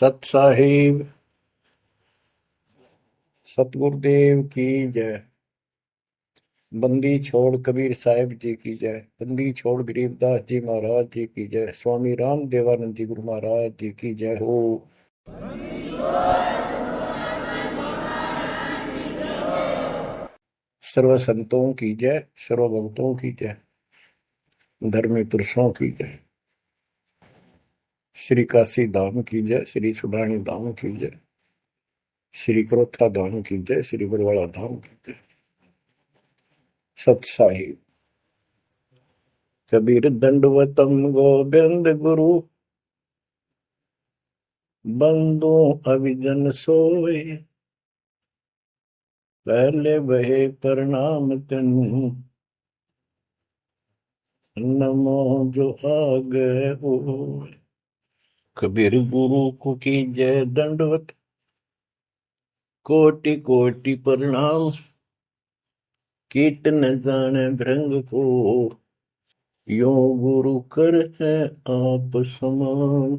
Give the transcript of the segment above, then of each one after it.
सत साहिब सतगुरुदेव की जय। बंदी छोड़ कबीर साहिब जी की जय। बंदी छोड़ गरीबदास जी महाराज जी की जय। स्वामी राम देवानंद जी गुरु महाराज जी की जय हो। सर्व संतों की जय, सर्व भक्तों की जय, धर्मी पुरुषों की जय। श्री काशी धाम की जय, श्री सुडानी धाम की जय, श्री क्रोथा धाम की जय, श्री बरवाड़ा धाम की जय। सत साहिब कबीर दंडवतम गोविंद गुरु, बंदो अभिजन सोए, पहले बहे प्रणाम तेनु, नमो जो आगे होए। कबीर गुरु को की जय दंडवत, कोटि कोटि प्रणाम, कीट न जाने भृंग को, यो गुरु कर है आप समान।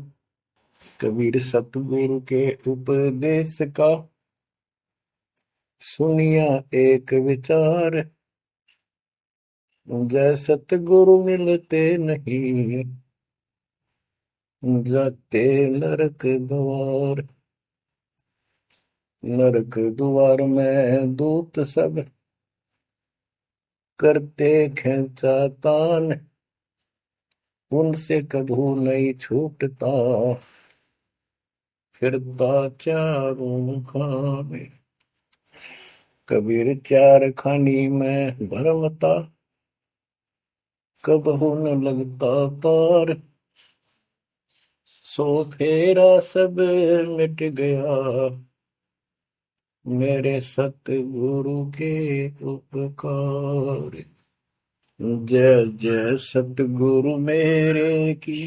कबीर सतगुरु के उपदेश का, सुनिया एक विचार, जय सतगुरु मिलते नहीं, जाते नरक द्वार। नरक द्वार में दूत सब, करते खेचा तान, उनसे कभू नहीं छूटता, फिरता चारों खाने। कबीर चार खानी में भरमता, कबहू न लगता तार, सो फेरा सब मिट गया, मेरे सतगुरु के उपकार। जय जय सतगुरु मेरे की,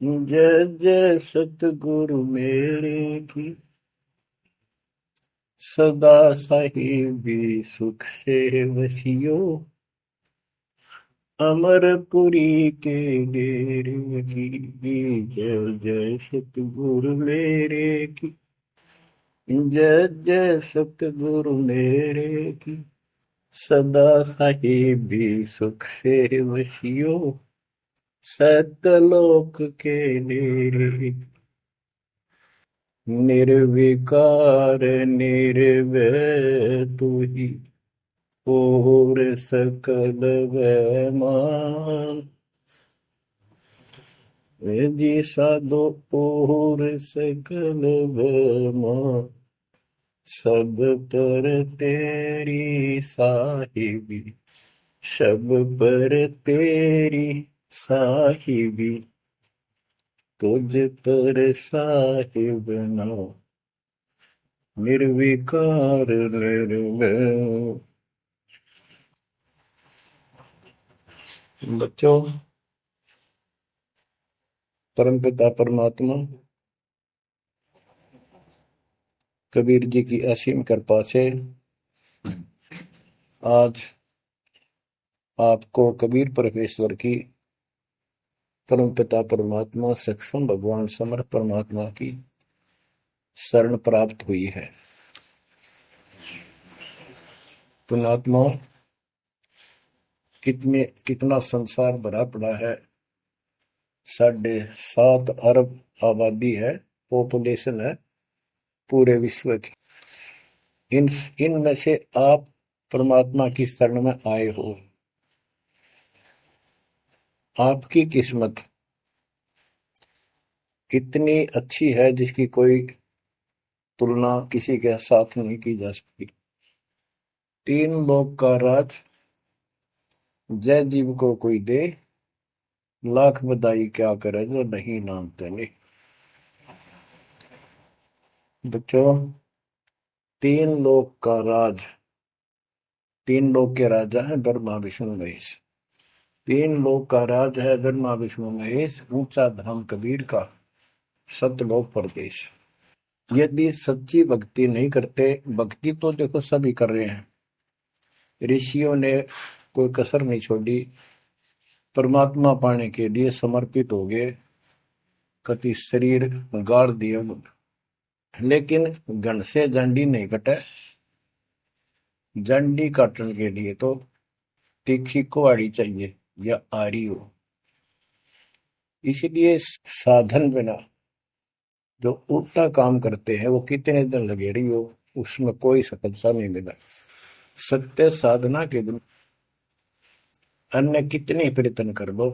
जय जय सतगुरु मेरे की, सदा साहिबी सुख से वसियो, अमरपुरी के डेरे की। जय जय सतगुरु मेरे की, जय जय सतगुरु मेरे की, सदा साहिबी सुख से वसियो, सतलोक के डेरे। निर्विकार निर्भय तू ही, और सकल वैमान, जी साधो और सकल वैमान, सब पर तेरी साहिबी, सब पर तेरी साहिबी, तुझ पर साहिब नाम, निर्विकार निर्भय। बच्चों, परमपिता परमात्मा कबीर जी की असीम कृपा से आज आपको कबीर परमेश्वर की, परमपिता परमात्मा सक्षम भगवान समर्थ परमात्मा की शरण प्राप्त हुई है। पुण्यात्मा, कितना संसार भरा पड़ा है। 7.5 अरब आबादी है, पॉपुलेशन है पूरे विश्व की। इनमें से आप परमात्मा की शरण में आए हो। आपकी किस्मत इतनी अच्छी है जिसकी कोई तुलना किसी के साथ नहीं की जा सकती। 3 लोक का राज जय जीव को कोई दे, लाख बधाई क्या करे जो नहीं नाम तेने। बच्चों, 3 लोक का राज, 3 लोक के राजा है ब्रह्मा विष्णु महेश। 3 लोक का राज है ब्रह्मा विष्णु महेश, ऊंचा धाम कबीर का, सतलोक परदेश। यदि सच्ची भक्ति नहीं करते, भक्ति तो देखो सभी कर रहे हैं, ऋषियों ने कोई कसर नहीं छोड़ी, परमात्मा पाने के लिए समर्पित हो गए। कति शरीर गाड़ दिए, लेकिन घन से जंडी नहीं कटे। जंडी काटने के लिए तो तीखी कुहाड़ी चाहिए या आरी हो। इसलिए साधन बिना जो उल्टा काम करते हैं वो कितने दिन लगे रही हो, उसमें कोई सफलता नहीं मिला। सत्य साधना के दिन अन्य कितने प्रयत्न कर लो,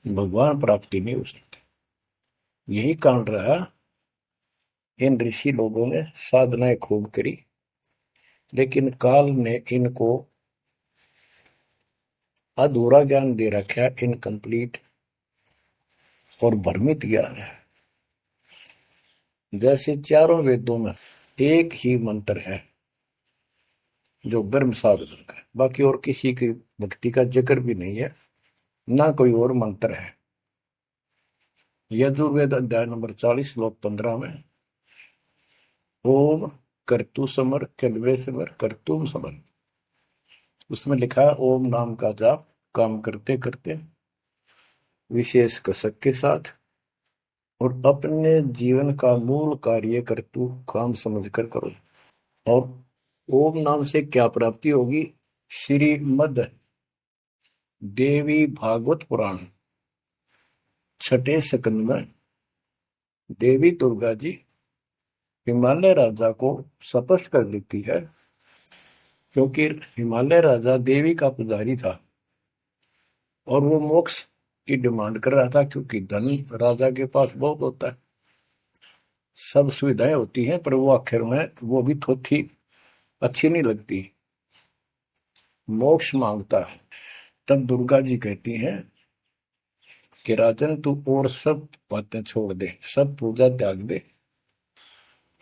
भगवान प्राप्ति नहीं हो सकती। यही कारण रहा, इन ऋषि लोगों ने साधनाएं खूब करी, लेकिन काल ने इनको अधूरा ज्ञान दे रखा, इनकम्प्लीट और भ्रमित ज्ञान है। जैसे चारों वेदों में एक ही मंत्र है जो ब्रह्म साधन का, बाकी और किसी की भक्ति का जिक्र भी नहीं है, ना कोई और मंत्र है। यजुर्वेद अध्याय नंबर 40 श्लोक 15 में ओम कर्तु समर कल्वे समर कर्तुम समर, उसमें लिखा है ओम नाम का जाप काम करते करते विशेष कसक के साथ और अपने जीवन का मूल कार्य कर्तु काम समझकर करो। और ओम नाम से क्या प्राप्ति होगी? श्रीमद देवी भागवत पुराण 6 स्कंद में देवी दुर्गा जी हिमालय राजा को स्पष्ट कर देती है, क्योंकि हिमालय राजा देवी का पुजारी था और वो मोक्ष की डिमांड कर रहा था, क्योंकि धन राजा के पास बहुत होता है, सब सुविधाएं होती हैं, पर वो आखिर में वो भी थोड़ी अच्छी नहीं लगती, मोक्ष मांगता है। तब दुर्गा जी कहती हैं कि राजन तू और सब बातें छोड़ दे, सब पूजा त्याग दे,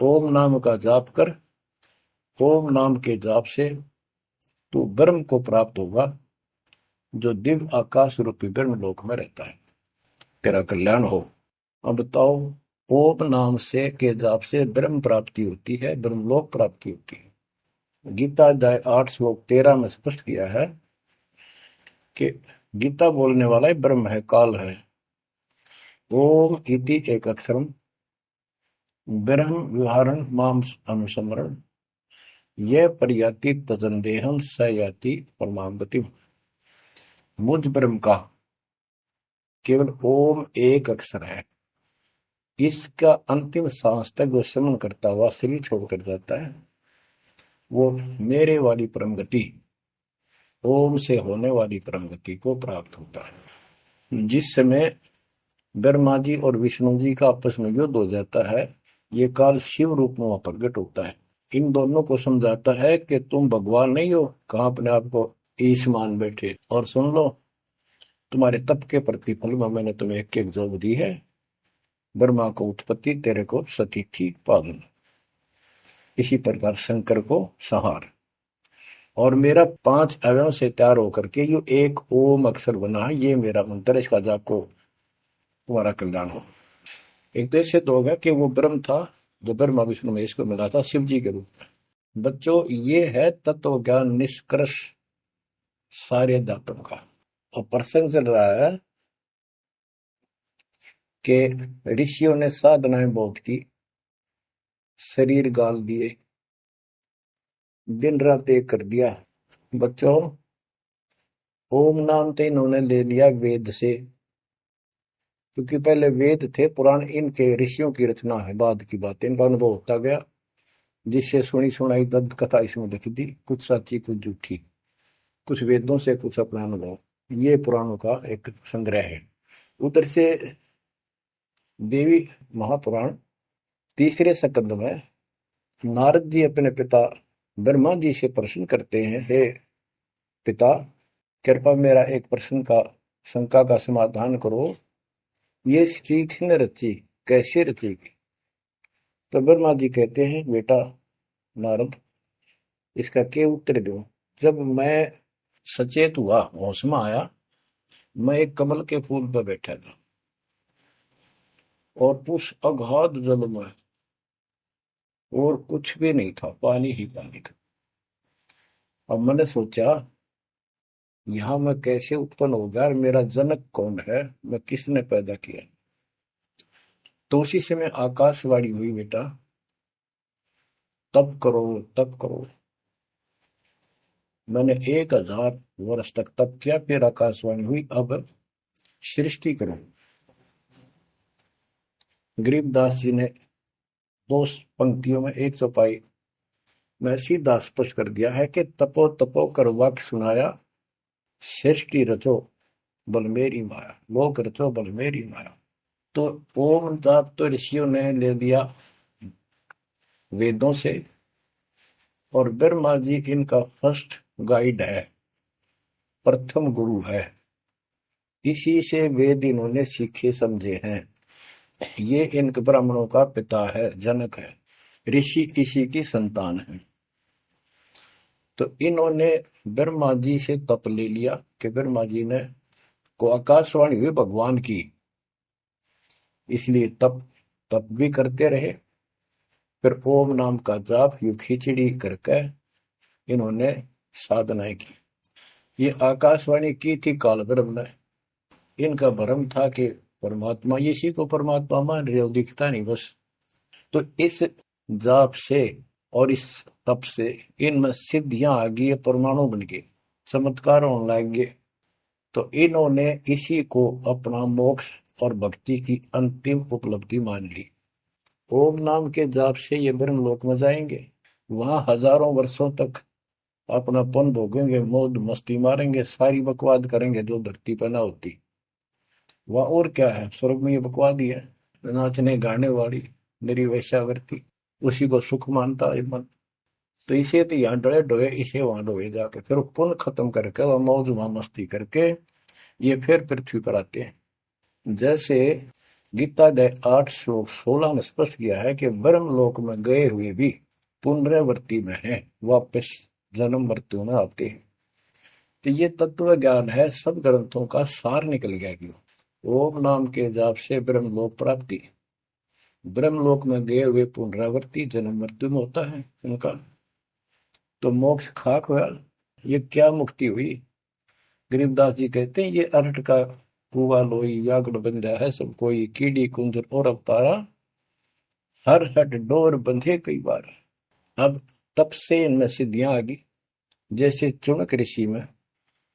ओम नाम का जाप कर, ओम नाम के जाप से तू ब्रह्म को प्राप्त होगा, जो दिव्य आकाश रूपी ब्रह्म लोक में रहता है, तेरा कल्याण हो। अब बताओ, ओम नाम से के जाप से ब्रह्म प्राप्ति होती है, ब्रह्मलोक प्राप्ति होती है। गीता अध्याय 8 श्लोक 13 में स्पष्ट किया है कि गीता बोलने वाला ही ब्रह्म है, काल है। ओम इति एक अक्षरम ब्रह्म विहारण माम अनुसमरण ये पर्याति तजंदेहम स याति परमाम गति। मुझ ब्रह्म का केवल ओम एक अक्षर है, इसका अंतिम सांस तक जो स्मरण करता हुआ शरीर छोड़कर जाता है, वो मेरे वाली परम गति, ओम से होने वाली परम गति को प्राप्त होता है। जिस समय ब्रह्मा जी और विष्णु जी का आपस में युद्ध हो जाता है, ये काल शिव रूप में प्रकट होता है, इन दोनों को समझाता है कि तुम भगवान नहीं हो, कहां अपने आप को ईश मान बैठे, और सुन लो, तुम्हारे तप के प्रतिफल में मैंने तुम्हें एक एक जोग दी है, ब्रह्मा को उत्पत्ति, तेरे को सतीथि पालन, इसी प्रकार शंकर को संहार, और मेरा 5 अवयव से तैयार होकर के ये एक ओम अक्षर बना है, ये मेरा मंत्र, इसका जाप को तुम्हारा कल्याण हो। एक तो इससे तो होगा कि वो ब्रह्म था जो ब्रह्मा विष्णु महेश को मिला था शिव जी के रूप में। बच्चों, ये है तत्व ज्ञान निष्कर्ष सारे अध्यात्म का। और प्रसंग चल रहा है कि ऋषियों ने साधनाएं बहुत की, शरीर गाल दिए, दिन रात एक कर दिया। बच्चों, ओम नाम तो इन्होंने ले लिया वेद से, क्योंकि पहले वेद थे पुराण, इनके ऋषियों की रचना है, बाद की बात, इनका अनुभव होता गया, जिससे सुनी सुनाई दंत कथा इसमें लिखी थी, कुछ सच्ची कुछ झूठी, कुछ वेदों से कुछ अपना अनुभव, ये पुराणों का एक संग्रह है। उधर से देवी महापुराण 3 स्कंद में नारद जी अपने पिता ब्रह्मा जी से प्रश्न करते हैं, हे पिता, कृपा मेरा एक प्रश्न का शंका का समाधान करो, ये सृष्टि किसने रची, कैसे रचेगी? तो ब्रह्मा जी कहते हैं, बेटा नारद, इसका क्या उत्तर दूं? जब मैं सचेत हुआ, होश में आया, मैं एक कमल के फूल पर बैठा था और उस अगाध जल में और कुछ भी नहीं था, पानी ही पानी था। अब मैंने सोचा, यहां मैं कैसे उत्पन्न हो गया, मेरा जनक कौन है, मैं किसने पैदा किया? तो उसी समय आकाशवाणी हुई, बेटा तप करो, तप करो। मैंने 1000 वर्ष तक तप किया, फिर आकाशवाणी हुई, अब सृष्टि करो। गरीबदास जी ने 2 पंक्तियों में एक चौपाई में सीधा स्पष्ट कर दिया है कि तपो तपो कर वाक्य सुनाया, सृष्टि रचो बल मेरी माया, लोक रचो बल मेरी माया। तो ओम जाप तो ऋषियों ने ले लिया वेदों से, और ब्रह्मा जी इनका फर्स्ट गाइड है, प्रथम गुरु है। इसी से वेद इन्होंने सीखे समझे हैं। ये इन ब्राह्मणों का पिता है, जनक है, ऋषि इसी की संतान है। तो इन्होंने ब्रह्मा जी से तप ले लिया कि ब्रह्मा जी ने को आकाशवाणी हुई भगवान की, इसलिए तप तप भी करते रहे। फिर ओम नाम का जाप यू खिचड़ी करके इन्होंने साधनाएं की। ये आकाशवाणी की थी काल ब्रह्म ने। इनका भ्रम था कि परमात्मा, इसी को परमात्मा मान रहे हो, दिखता नहीं बस। तो इस जाप से और इस तप से इनमें सिद्धियां आ गई, परमाणु बन गए, चमत्कार होने लग गए। तो इन्होंने इसी को अपना मोक्ष और भक्ति की अंतिम उपलब्धि मान ली। ओम नाम के जाप से ये ब्रह्म लोक में जाएंगे, वहां हजारों वर्षों तक अपना पन भोगेंगे, मौज मस्ती मारेंगे, सारी बकवाद करेंगे जो धरती पर ना होती। वह और क्या है, स्वर्ग में ये बकवाद ही है, नाचने गाने वाली मेरी वैश्यावृत्ति, उसी को सुख मानता है मन। तो इसे तो यहाँ डरे डोए, इसे वहां डोए जाके, फिर पुण्य खत्म करके वह मौज वहां मस्ती करके ये फिर पृथ्वी पर आते हैं। जैसे गीता के 8 श्लोक 16 में स्पष्ट किया है कि ब्रह्म लोक में गए हुए भी पुनरावृत्ति में है, वापस जन्म मृत्यु में आते हैं। तो ये तत्व ज्ञान है, सब ग्रंथों का सार निकल गया कि ओम नाम के जाप से ब्रह्मलोक प्राप्ति, ब्रह्मलोक में गए हुए पुनरावृत्ति जन्म मृत्यु में होता है उनका। तो मोक्ष खाक हुआ, ये क्या मुक्ति हुई। गरीबदास जी कहते हैं ये अरट का कुआ लोई यागड़ बंधा है सब कोई, कीड़ी कुंजर और अवतारा, हर हट डोर बंधे कई बार। अब तब से इनमें सिद्धियां आ गई। जैसे चुनक ऋषि में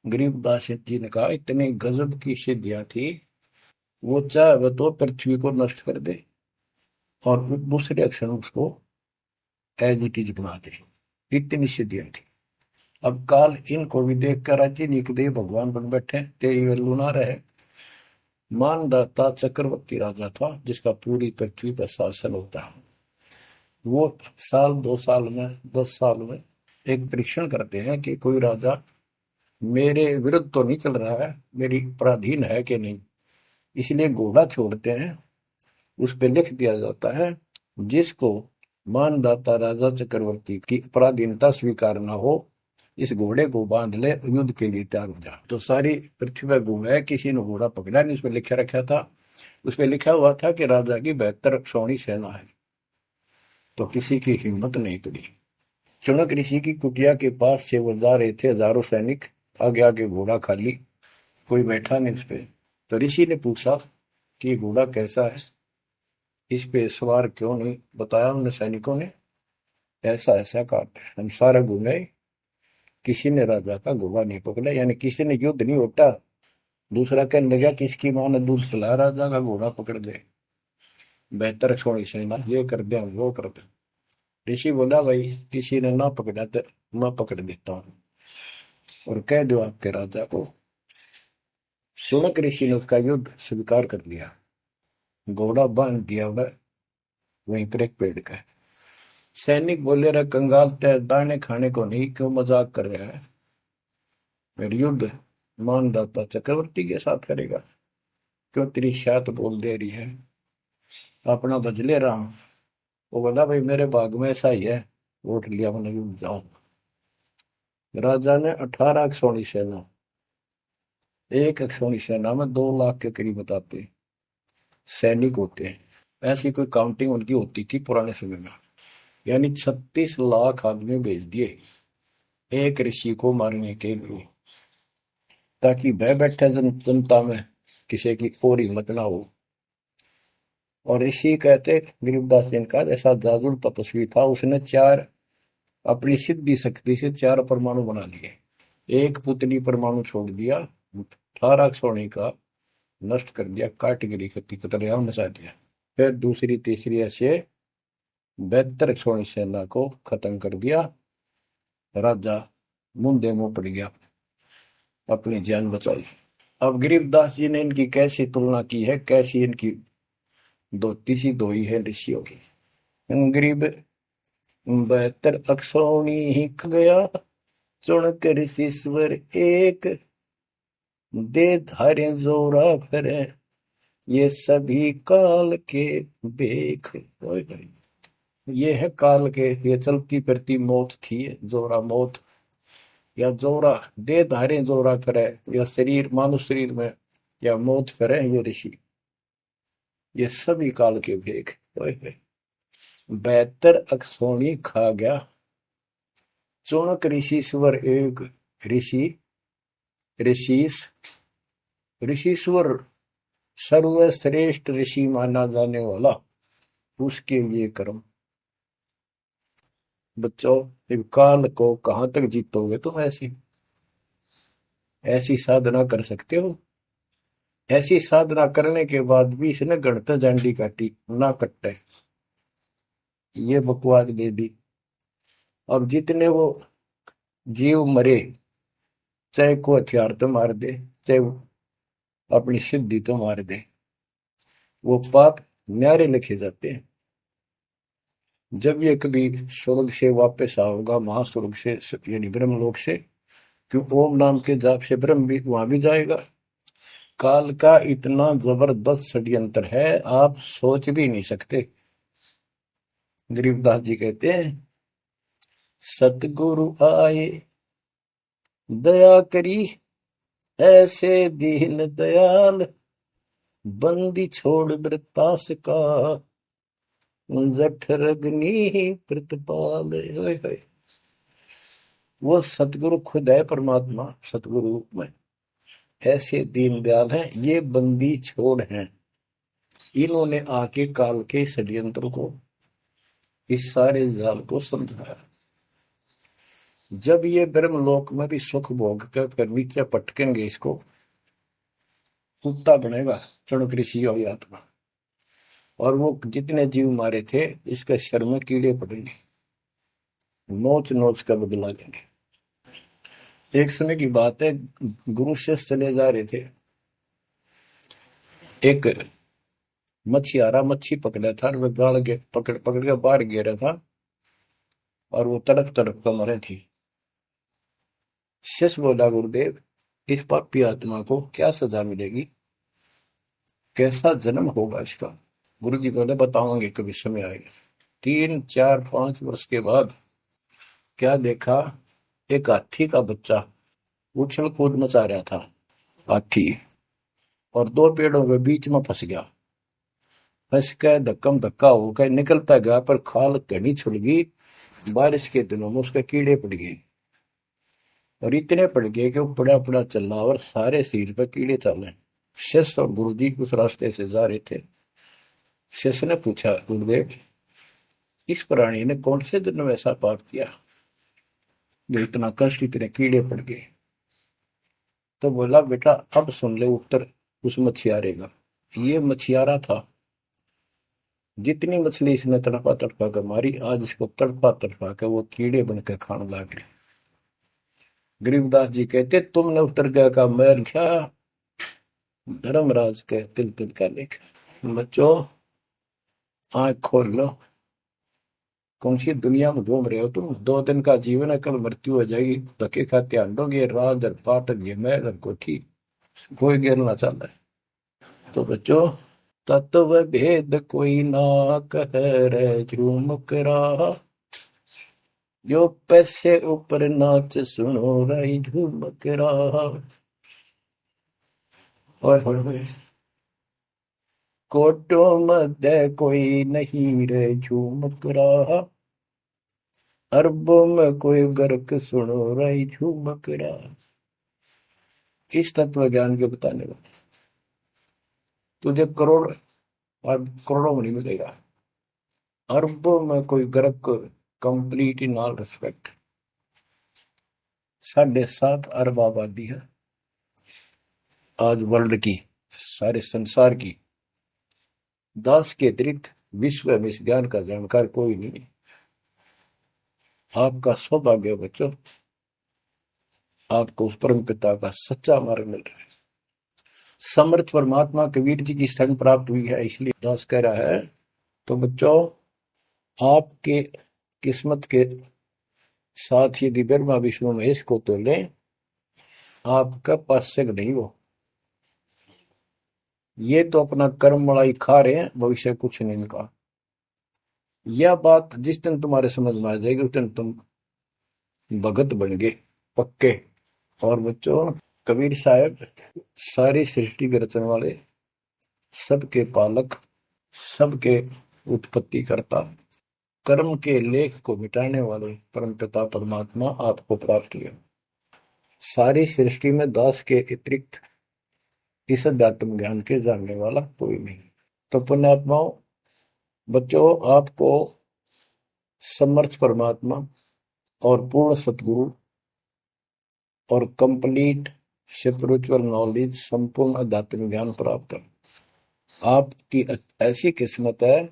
गरीबदास जी ने कहा इतनी गजब की सिद्धियां थी, वो चाहे वह तो पृथ्वी को नष्ट कर दे और दूसरे क्षण उसको एज इट इज बना दे, इतनी सिद्धियां थी। अब काल इनको भी देख कर राजी निकदे भगवान बन बैठे, तेरी वैल्यू ना रहे। मानदाता चक्रवर्ती राजा था जिसका पूरी पृथ्वी पर शासन होता है। वो साल 2 साल में 10 साल में एक परीक्षण करते हैं कि कोई राजा मेरे विरुद्ध तो नहीं चल रहा है, मेरी पराधीन है कि नहीं। इसलिए घोड़ा छोड़ते हैं, उस पर लिख दिया जाता है जिसको मानदाता राजा चक्रवर्ती की पराधीनता स्वीकार न हो, इस घोड़े को बांध ले, युद्ध के लिए तैयार हो जा। तो सारी पृथ्वी पर घूमे, किसी ने घोड़ा पकड़ा नहीं। उस पर लिखा रखा था, उस पर लिखा हुआ था कि राजा की 72 सौणी सेना है। तो किसी की हिम्मत नहीं पड़ी। चुनक ऋषि की कुटिया के पास से वो जा रहे थे, हजारों सैनिक, आगे आगे घोड़ा खाली, कोई बैठा नहीं उस पे। तो ऋषि ने पूछा कि घोड़ा कैसा है, इस पे सवार क्यों नहीं। बताया उन सैनिकों ने, ऐसा ऐसा काट हम सारा घूमे, किसी ने राजा का घोड़ा नहीं पकड़ा, यानी किसी ने युद्ध नहीं उठा। दूसरा कहने लगा किसकी मां ने दूध पिलाया, राजा का घोड़ा पकड़ दे, बेहतर छोड़ी सेना, ये कर दे वो कर दे। ऋषि बोला भाई किसी ने ना पकड़ा तो मैं पकड़ देता हूँ और कह दो आपके राजा को। सुनक ऋषि ने उसका युद्ध स्वीकार कर लिया, घोड़ा बांध दिया वह वहीं पर एक पेड़ का। सैनिक बोले रहे कंगाल तय दाने खाने को नहीं, क्यों मजाक कर रहा है, फिर युद्ध मानदाता चक्रवर्ती के साथ करेगा, क्यों तेरी शायद बोल दे रही है, अपना बदले रहा हूं। वो बोला भाई मेरे भाग में ऐसा ही है, वोट लिया मैंने युद्ध जाऊं। राजा ने 18 अक्षौणी सेना, एक अक्षौणी सेना में 2 लाख के करीब बताते सैनिक होते हैं, ऐसी कोई काउंटिंग उनकी होती थी पुराने समय में। यानी 36 लाख आदमी भेज दिए एक ऋषि को मारने के लिए, ताकि भय बैठे जनता में किसी की और हिम्मत ना हो। और ऋषि कहते गरीबदास जी ने कहा ऐसा जादू तपस्वी था, उसने चार अपनी सिद्धि शक्ति से चार परमाणु बना लिए। एक पुतली परमाणु छोड़ दिया, 18 सोने का नष्ट कर दिया, काटगिरी कति कतलेआम मचा दिया। फिर दूसरी तीसरी ऐसे 72 सोनी सेना को खत्म कर दिया। राजा मुंदे मुंह पड़ गया, अपनी जान बचाई। अब गरीबदास जी ने इनकी कैसी तुलना की है, कैसी इनकी दोती सी दोई है ऋषियों की। गरीब 72 अक्षौणी ही गया, चुणक ऋषिश्वर एक, दे धारे जोरा फिरे, ये सभी काल के बेख। ये है काल के, ये चलती फिरती मौत थी, जोरा मौत, या जोरा दे धारे जोरा फिरे, या शरीर मानव शरीर में या मौत फिरे, ये ऋषि, ये सभी काल के भेख। 72 अक्षौणी खा गया, चुणक ऋषिश्वर एक। ऋषि ऋषिश्वर सर्वश्रेष्ठ ऋषि माना जाने वाला, उसके ये कर्म। बच्चों, काल को कहां तक जीतोगे तुम? ऐसी साधना कर सकते हो? ऐसी साधना करने के बाद भी इसने गणत जांडी काटी ना कट्टे, ये बकवास दे दी। अब जितने वो जीव मरे, चाहे को हथियार तो मार दे, चाहे अपनी सिद्धि तो मार दे, वो पाप न्यारे लिखे जाते हैं। जब ये कभी स्वर्ग से वापस आओगा, महास्वर्ग से यानी ब्रह्मलोक से, क्यों ओम नाम के जाप से ब्रह्म भी वहां भी जाएगा। काल का इतना जबरदस्त षड्यंत्र है, आप सोच भी नहीं सकते। गरीबदास जी कहते हैं, सतगुरु आए दया करी, ऐसे दीन दयाल, बंदी छोड़ वृतास का, जठर अग्नि प्रतिपाल। वो सतगुरु खुद है, परमात्मा सतगुरु रूप में। ऐसे दीन दयाल हैं, ये बंदी छोड़ हैं। इन्होंने आके काल के षड्यंत्र को, इस सारे जाल को समझाया। जब ये ब्रह्मलोक में भी सुख भोग कर नीचे पटकेंगे, इसको कुत्ता बनेगा चणक ऋषि वाली आत्मा। और वो जितने जीव मारे थे, इसके शर में कीड़े पड़ेंगे, नोच नोच कर बदला लेंगे। एक समय की बात है, गुरु शिष्य चले जा रहे थे, एक मछियारा मच्छी पकड़ा था, वह गाड़ के पकड़ के बाहर गिरा था, और वो तड़प कर मरे थी। शिष्य बोला, गुरुदेव, इस पापी आत्मा को क्या सजा मिलेगी, कैसा जन्म होगा इसका? गुरु जी बोले, बताओगे कभी समय आएगा। 3, 4, 5 वर्ष के बाद क्या देखा, एक हाथी का बच्चा उछल कूद मचा रहा था, हाथी, और 2 पेड़ों के बीच में फंस गया। फंस के धक्कम धक्का होकर निकलता गया, पर खाल घनी छुल गई। बारिश के दिनों में उसके कीड़े पड़ गए, और इतने पड़ गए कि वो पड़ा पड़ा चल रहा, और सारे शरीर पर कीड़े चले। शिष्य और गुरु जी उस रास्ते से जा रहे थे। शिष्य ने पूछा, गुरुदेव, इस प्राणी ने कौन से दिन में ऐसा पाप किया जो इतना कष्ट, इतने कीड़े पड़ गए? तो बोला, बेटा अब सुन ले उत्तर उस मछियारे का। ये मछियारा था, जितनी मछली इसने तड़पा कर मारी, आज इसको तड़पा कर वो कीड़े बनकर खाने लग गए। गरीबदास जी कहते, तुमने उत्तर गया का मैल क्या, धर्मराज के तिल तिल का लेख। बच्चों, आंख खोल लो, कौन सी दुनिया में घूम रहे हो तुम? 2 दिन का जीवन है, कल मृत्यु हो जाएगी। धक्के खाते आंडोगे, राज और पाट और ये मैल और कोठी, कोई गिरना चाहता है। तो बच्चों, तत्व भेद कोई ना कह रहे झूमक रहा, जो पैसे ऊपर नाच सुनो रही झूमक रहा। और कोटो मध्य कोई नहीं रे झूमक रहा, अरबों में कोई गर्क सुनो रही झूमक रहा। इस तत्व ज्ञान के बताने वाले तुझे करोड़ और करोड़ों में नहीं मिलेगा, अरबों में कोई ग्रह को, कंप्लीट इन ऑल रिस्पेक्ट। 7.5 अरब आबादी है आज वर्ल्ड की, सारे संसार की। 10 के अतिरिक्त विश्व में इस ज्ञान का जानकार कोई नहीं। आपका सौभाग्य बच्चों, आपको उस परम पिता का सच्चा मार्ग मिल रहा है। समर्थ परमात्मा कबीर जी की शरण प्राप्त हुई है, इसलिए दास कह रहा है। तो बच्चों, आपके किस्मत के साथ यदि ब्रह्मा विष्णु महेश को तो ले, आपका पास्य नहीं हो। ये तो अपना कर्म मलाई खा रहे हैं, भविष्य कुछ नहीं इनका। यह बात जिस दिन तुम्हारे समझ में आ जाएगी, उस दिन तुम भगत बन गए पक्के। और बच्चों, कबीर साहब सारी सृष्टि के रचने वाले, सबके पालक, सबके उत्पत्ति करता, कर्म के लेख को मिटाने वाले परमपिता परमात्मा आपको प्राप्त हुए। सारी सृष्टि में दास के अतिरिक्त इस अध्यात्म ज्ञान के जानने वाला कोई नहीं। तो पुण्यात्माओं, बच्चों, आपको समर्थ परमात्मा और पूर्ण सतगुरु और कंप्लीट स्पिरिचुअल नॉलेज, संपूर्ण अध्यात्म ज्ञान प्राप्त है। आपकी ऐसी किस्मत है,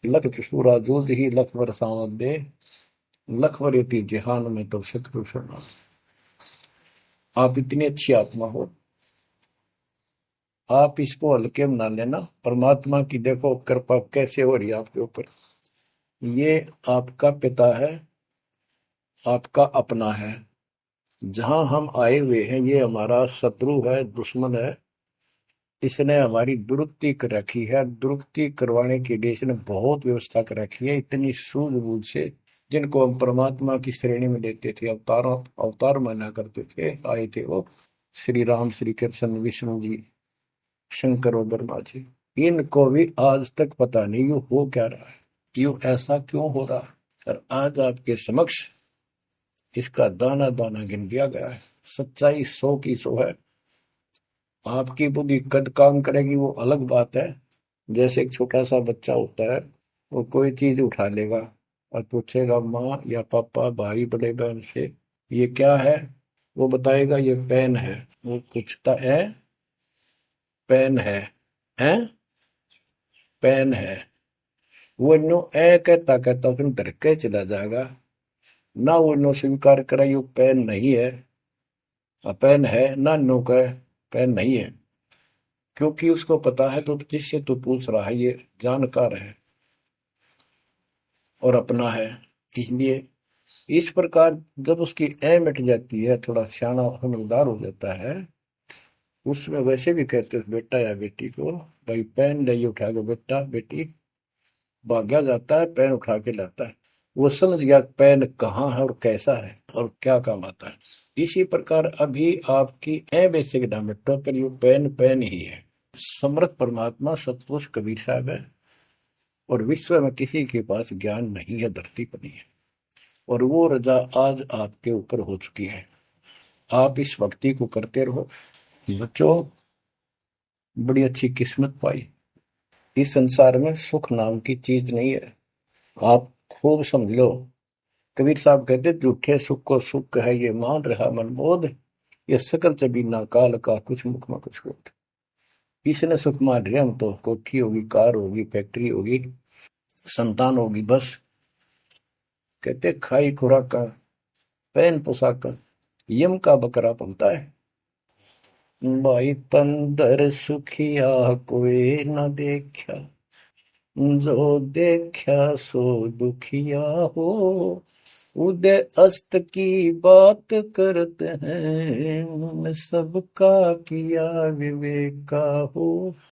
लख चुसूरा जूझ ही लख बरसावत दे, लख वरेती जिहान में तो सतगुरु शरणा। आप इतनी अच्छी आत्मा हो, आप इसको हल्के में ना लेना। परमात्मा की देखो कृपा कैसे हो रही है आपके ऊपर। ये आपका पिता है, आपका अपना है। जहां हम आए हुए हैं, ये हमारा शत्रु है, दुश्मन है। इसने हमारी दुरुक्ति कर रखी है। दुरुक्ति करवाने के लिए इसने बहुत व्यवस्था कर रखी है, इतनी सूझबूझ से। जिनको हम परमात्मा की श्रेणी में लेते थे, अवतार माना करते थे, आए थे वो श्री राम, श्री कृष्ण, विष्णु जी, शंकर और ब्रह्मा जी। इनको भी आज तक पता नहीं यू हो क्या रहा है, क्यों ऐसा क्यों हो रहा है। और आज आपके समक्ष इसका दाना दाना गिन दिया गया है। सच्चाई 100 की 100 है। आपकी बुद्धि कद काम करेगी वो अलग बात है। जैसे एक छोटा सा बच्चा होता है, वो कोई चीज उठा लेगा और पूछेगा माँ या पापा, भाई, बड़े बहन से, ये क्या है। वो बताएगा ये पेन है। वो पूछता है पेन है पेन है। वो नो ए कहता कहता उसमें डर के चला जाएगा ना। वो नो स्वीकार करे ये पेन नहीं है, पेन है ना, नो कहे पेन नहीं है। क्योंकि उसको पता है तो जिससे तू पूछ रहा है ये जानकार है और अपना है। इसलिए इस प्रकार जब उसकी ए मिट जाती है, थोड़ा सियाना समझदार हो जाता है, उसमें वैसे भी कहते हैं बेटा या बेटी को, भाई पेन ले उठा के, बेटा बेटी भाग्या जाता है, पेन उठा के लाता है। वो समझ गया पेन कहाँ है और कैसा है और क्या काम आता है। इसी प्रकार अभी आपकी ए बेसिक ना मिटो, पर ये पेन पेन ही है। समर्थ परमात्मा सतपुरुष कबीर साहब है, और विश्व में किसी के पास ज्ञान नहीं है, धरती पर नहीं है। और वो रजा आज आपके ऊपर हो चुकी है। आप इस भक्ति को करते रहो बच्चों। बड़ी अच्छी किस्मत पाई। इस संसार में सुख नाम की चीज नहीं है, आप खूब समझ लो। कबीर साहब कहते झूठे सुख को सुख है ये मान रहा मनमोद, ये सकल चबीना काल का कुछ मुख में कुछ बोध। इसने सुख मान रहे हम तो, कोठी होगी, कार होगी, फैक्ट्री होगी, संतान होगी, बस। कहते खाई खुराक, पहन पोशाक, यम का बकरा पलता है। भाई पंदर सुखिया कोई न देखा, जो देखा सो दुखिया हो। उदय अस्त की बात करते हैं, सबका किया विवेक का हो।